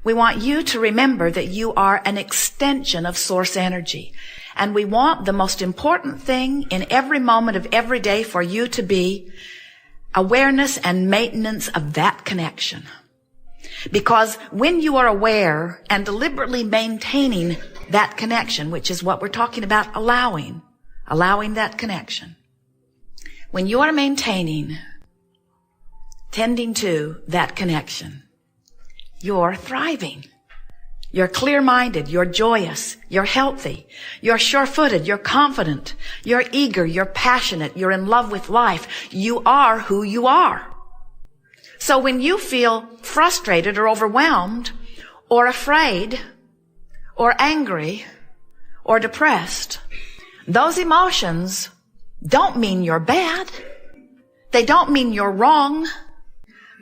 We want you to remember that you are an extension of source energy. And we want the most important thing in every moment of every day for you to be awareness and maintenance of that connection. Because when you are aware and deliberately maintaining that connection, which is what we're talking about, allowing that connection. When you are maintaining, tending to that connection, you're thriving. You're clear-minded, you're joyous, you're healthy, you're sure-footed, you're confident, you're eager, you're passionate, you're in love with life. You are who you are. So when you feel frustrated or overwhelmed or afraid or angry or depressed, those emotions don't mean you're bad. They don't mean you're wrong.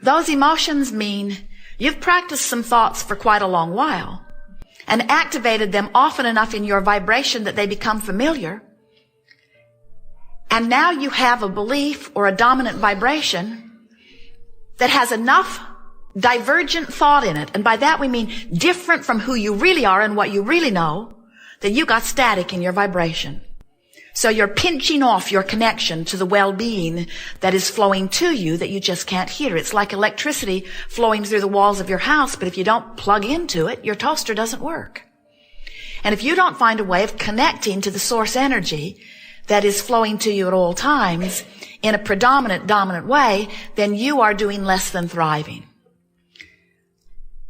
Those emotions mean you've practiced some thoughts for quite a long while and activated them often enough in your vibration that they become familiar. And now you have a belief or a dominant vibration that has enough divergent thought in it. And by that we mean different from who you really are and what you really know, that you got static in your vibration. So you're pinching off your connection to the well-being that is flowing to you that you just can't hear. It's like electricity flowing through the walls of your house, but if you don't plug into it, your toaster doesn't work. And if you don't find a way of connecting to the source energy that is flowing to you at all times in a dominant way, then you are doing less than thriving.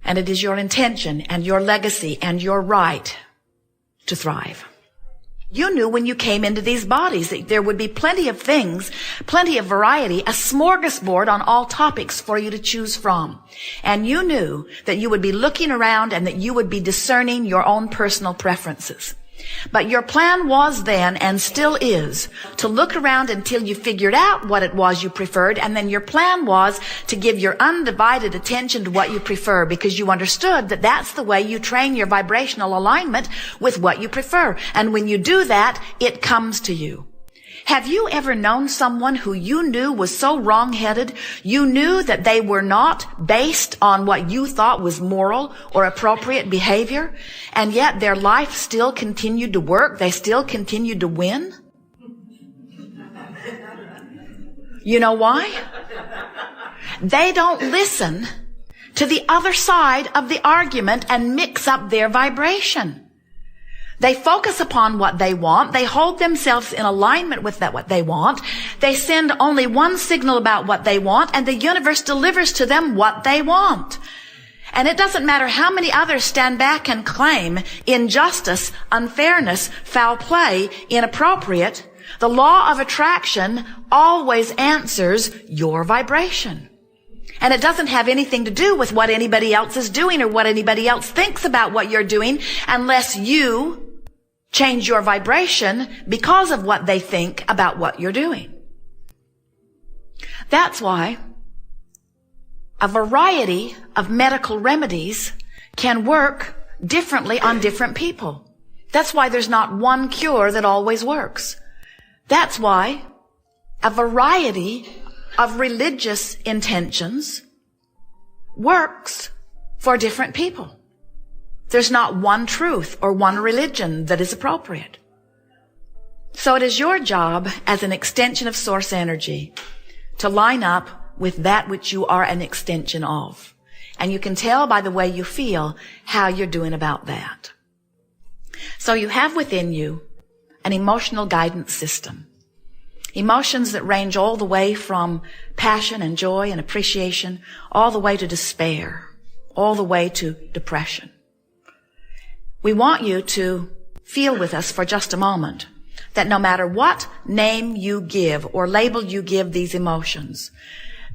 And it is your intention and your legacy and your right to thrive. You knew when you came into these bodies that there would be plenty of things, plenty of variety, a smorgasbord on all topics for you to choose from. And you knew that you would be looking around and that you would be discerning your own personal preferences. But your plan was then, and still is, to look around until you figured out what it was you preferred, and then your plan was to give your undivided attention to what you prefer, because you understood that that's the way you train your vibrational alignment with what you prefer. And when you do that, it comes to you. Have you ever known someone who you knew was so wrong-headed, you knew that they were not based on what you thought was moral or appropriate behavior, and yet their life still continued to work, they still continued to win? You know why? They don't listen to the other side of the argument and mix up their vibration. They focus upon what they want. They hold themselves in alignment with that, what they want. They send only one signal about what they want, and the universe delivers to them what they want. And it doesn't matter how many others stand back and claim injustice, unfairness, foul play, inappropriate. The law of attraction always answers your vibration. And it doesn't have anything to do with what anybody else is doing or what anybody else thinks about what you're doing, unless you change your vibration because of what they think about what you're doing. That's why a variety of medical remedies can work differently on different people. That's why there's not one cure that always works. That's why a variety of religious intentions works for different people. There's not one truth or one religion that is appropriate. So it is your job as an extension of source energy to line up with that which you are an extension of. And you can tell by the way you feel how you're doing about that. So you have within you an emotional guidance system. Emotions that range all the way from passion and joy and appreciation, all the way to despair, all the way to depression. We want you to feel with us for just a moment that no matter what name you give or label you give these emotions,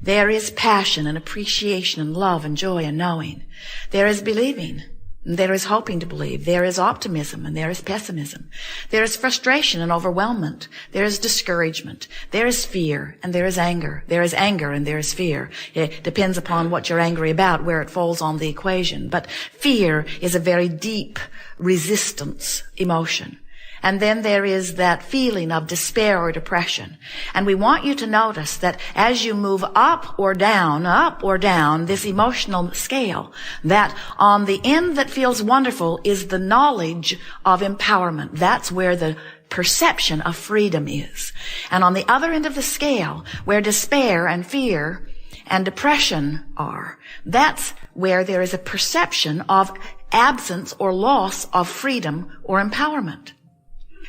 there is passion and appreciation and love and joy and knowing. There is believing. There is hoping to believe. There is optimism and there is pessimism. There is frustration and overwhelmment. There is discouragement. There is fear and there is anger. There is anger and there is fear. It depends upon what you're angry about, where it falls on the equation. But fear is a very deep resistance emotion. And then there is that feeling of despair or depression. And we want you to notice that as you move up or down this emotional scale, that on the end that feels wonderful is the knowledge of empowerment. That's where the perception of freedom is. And on the other end of the scale, where despair and fear and depression are, that's where there is a perception of absence or loss of freedom or empowerment.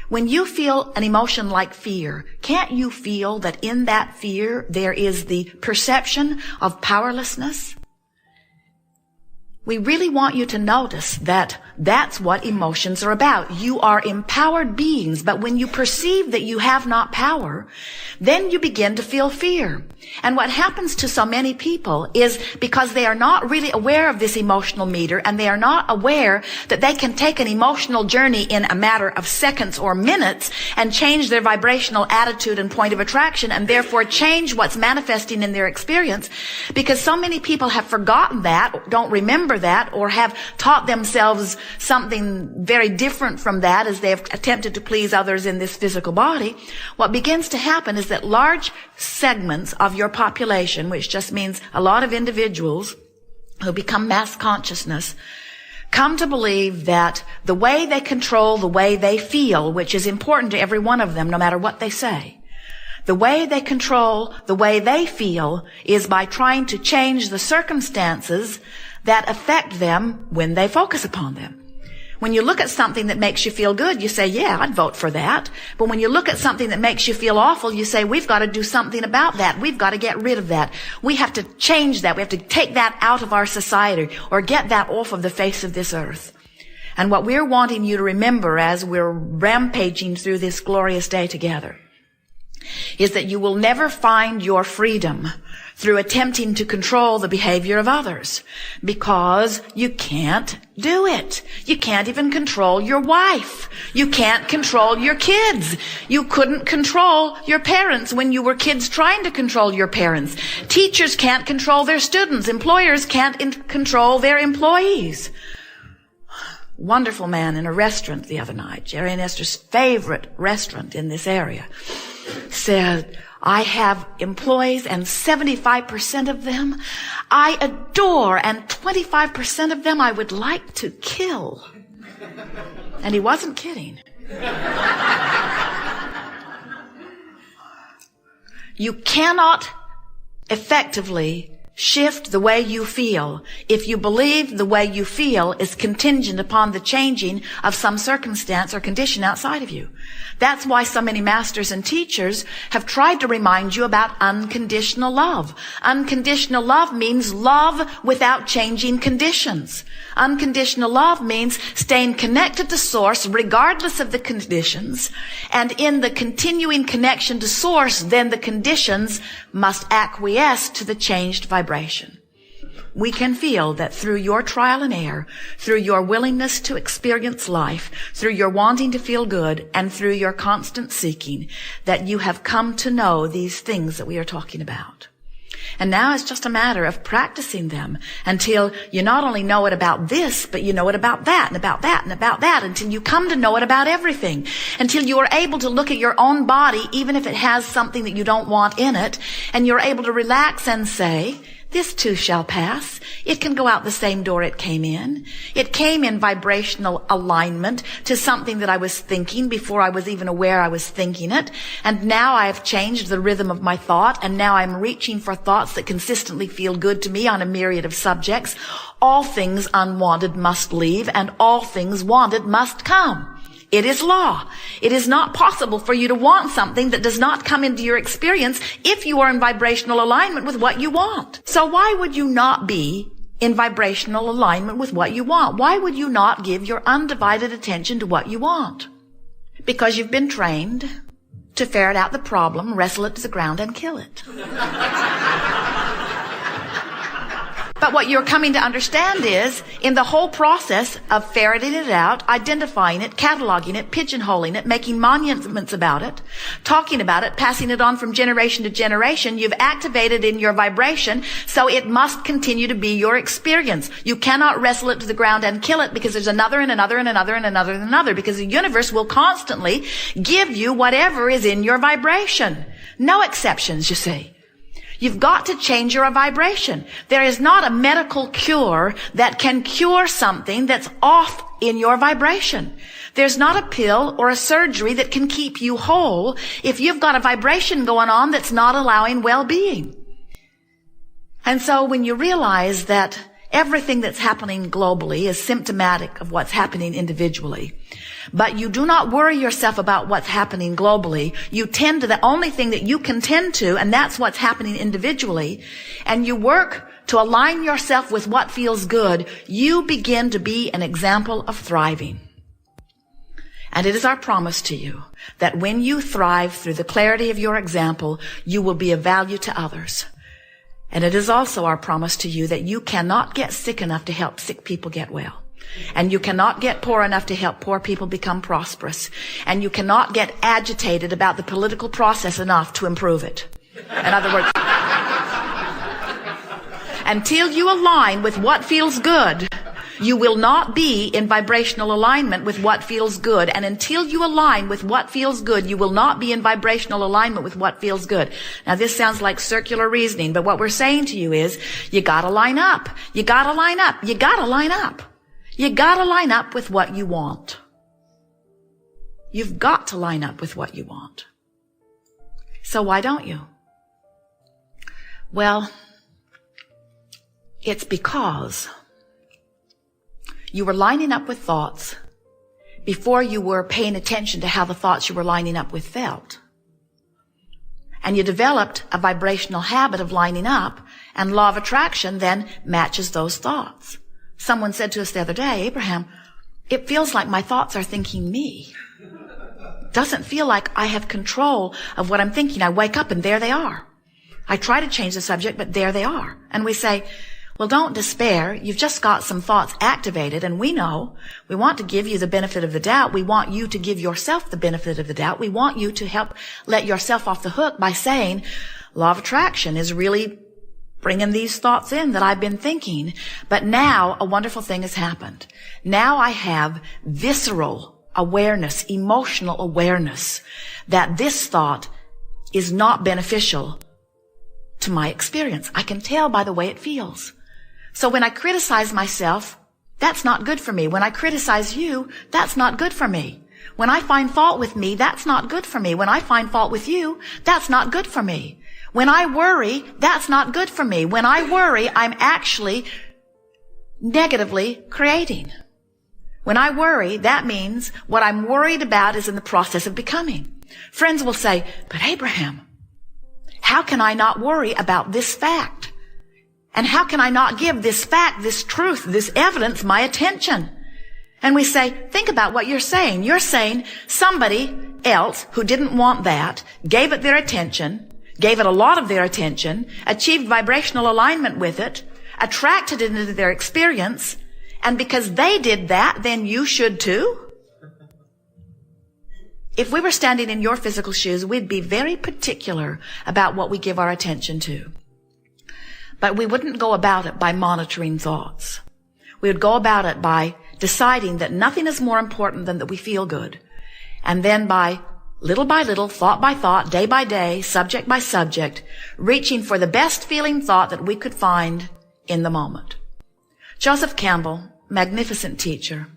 When you feel an emotion like fear, can't you feel that in that fear there is the perception of powerlessness? We really want you to notice that that's what emotions are about. You are empowered beings, but when you perceive that you have not power, then you begin to feel fear. And what happens to so many people is because they are not really aware of this emotional meter, and they are not aware that they can take an emotional journey in a matter of seconds or minutes and change their vibrational attitude and point of attraction, and therefore change what's manifesting in their experience. Because so many people have forgotten that, don't remember that, or have taught themselves something very different from that as they have attempted to please others in this physical body. What begins to happen is that large segments of your population, which just means a lot of individuals who become mass consciousness, come to believe that the way they control the way they feel, which is important to every one of them no matter what they say, the way they control the way they feel is by trying to change the circumstances that affect them when they focus upon them. When you look at something that makes you feel good, you say, yeah, I'd vote for that. But when you look at something that makes you feel awful, you say, we've got to do something about that. We've got to get rid of that. We have to change that. We have to take that out of our society or get that off of the face of this earth. And what we're wanting you to remember as we're rampaging through this glorious day together is that you will never find your freedom through attempting to control the behavior of others, because you can't do it. You can't even control your wife. You can't control your kids. You couldn't control your parents when you were kids trying to control your parents. Teachers can't control their students. Employers can't control their employees. Wonderful man in a restaurant the other night, Jerry and Esther's favorite restaurant in this area, said, I have employees and 75% of them I adore, and 25% of them I would like to kill. And he wasn't kidding. You cannot effectively shift the way you feel if you believe the way you feel is contingent upon the changing of some circumstance or condition outside of you. That's why so many masters and teachers have tried to remind you about unconditional love. Unconditional love means love without changing conditions. Unconditional love means staying connected to Source regardless of the conditions. And in the continuing connection to Source, then the conditions must acquiesce to the changed vibration. We can feel that through your trial and error, through your willingness to experience life, through your wanting to feel good, and through your constant seeking, that you have come to know these things that we are talking about. And now it's just a matter of practicing them until you not only know it about this, but you know it about that, and about that, and about that, until you come to know it about everything, until you are able to look at your own body, even if it has something that you don't want in it, and you're able to relax and say, this too shall pass. It can go out the same door it came in. It came in vibrational alignment to something that I was thinking before I was even aware I was thinking it. And now I have changed the rhythm of my thought, and now I'm reaching for thoughts that consistently feel good to me on a myriad of subjects. All things unwanted must leave, and all things wanted must come. It is law. It is not possible for you to want something that does not come into your experience if you are in vibrational alignment with what you want. So why would you not be in vibrational alignment with what you want? Why would you not give your undivided attention to what you want? Because you've been trained to ferret out the problem, wrestle it to the ground, and kill it. But what you're coming to understand is, in the whole process of ferreting it out, identifying it, cataloging it, pigeonholing it, making monuments about it, talking about it, passing it on from generation to generation, you've activated in your vibration, so it must continue to be your experience. You cannot wrestle it to the ground and kill it, because there's another and another and another and another and another, because the universe will constantly give you whatever is in your vibration. No exceptions, you see. You've got to change your vibration. There is not a medical cure that can cure something that's off in your vibration. There's not a pill or a surgery that can keep you whole if you've got a vibration going on that's not allowing well-being. And so when you realize that everything that's happening globally is symptomatic of what's happening individually, but you do not worry yourself about what's happening globally. You tend to the only thing that you can tend to, and that's what's happening individually. And you work to align yourself with what feels good. You begin to be an example of thriving. And it is our promise to you that when you thrive through the clarity of your example, you will be of value to others. And it is also our promise to you that you cannot get sick enough to help sick people get well. And you cannot get poor enough to help poor people become prosperous. And you cannot get agitated about the political process enough to improve it. In other words, until you align with what feels good, you will not be in vibrational alignment with what feels good. And until you align with what feels good, you will not be in vibrational alignment with what feels good. Now, this sounds like circular reasoning, but what we're saying to you is, you gotta line up. You gotta line up. You gotta line up. You gotta line up with what you want. You've got to line up with what you want. So why don't you? Well, it's because you were lining up with thoughts before you were paying attention to how the thoughts you were lining up with felt. And you developed a vibrational habit of lining up, and law of attraction then matches those thoughts. Someone said to us the other day, Abraham, it feels like my thoughts are thinking me. Doesn't feel like I have control of what I'm thinking. I wake up and there they are. I try to change the subject, but there they are. And we say, well, don't despair. You've just got some thoughts activated, and we know we want to give you the benefit of the doubt. We want you to give yourself the benefit of the doubt. We want you to help let yourself off the hook by saying, law of attraction is really bringing these thoughts in that I've been thinking. But now a wonderful thing has happened. Now I have visceral awareness, emotional awareness that this thought is not beneficial to my experience. I can tell by the way it feels. So when I criticize myself, that's not good for me. When I criticize you, that's not good for me. When I find fault with me, that's not good for me. When I find fault with you, that's not good for me. When I worry, that's not good for me. When I worry, I'm actually negatively creating. When I worry, that means what I'm worried about is in the process of becoming. Friends will say, but Abraham, how can I not worry about this fact? And how can I not give this fact, this truth, this evidence my attention? And we say, think about what you're saying. You're saying somebody else who didn't want that gave it their attention, gave it a lot of their attention, achieved vibrational alignment with it, attracted it into their experience, and because they did that, then you should too? If we were standing in your physical shoes, we'd be very particular about what we give our attention to. But we wouldn't go about it by monitoring thoughts. We would go about it by deciding that nothing is more important than that we feel good. And then by little, thought by thought, day by day, subject by subject, reaching for the best feeling thought that we could find in the moment. Joseph Campbell, magnificent teacher,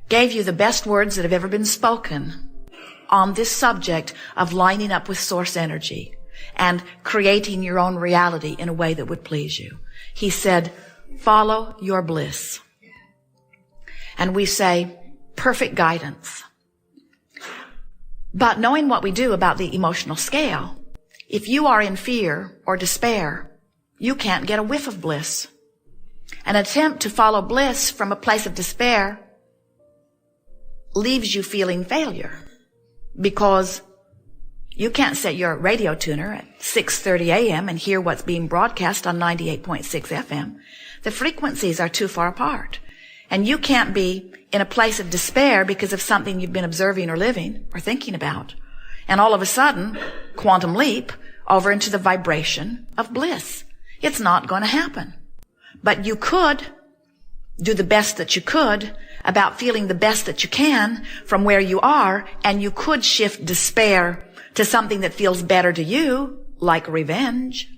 gave you the best words that have ever been spoken on this subject of lining up with source energy and creating your own reality in a way that would please you. He said, follow your bliss. And we say, perfect guidance. But knowing what we do about the emotional scale, if you are in fear or despair, you can't get a whiff of bliss. An attempt to follow bliss from a place of despair leaves you feeling failure because You can't set your radio tuner at 6:30 a.m. and hear what's being broadcast on 98.6 FM. The frequencies are too far apart. And you can't be in a place of despair because of something you've been observing or living or thinking about. And all of a sudden, quantum leap over into the vibration of bliss. It's not going to happen. But you could do the best that you could about feeling the best that you can from where you are, and you could shift despair to something that feels better to you, like revenge.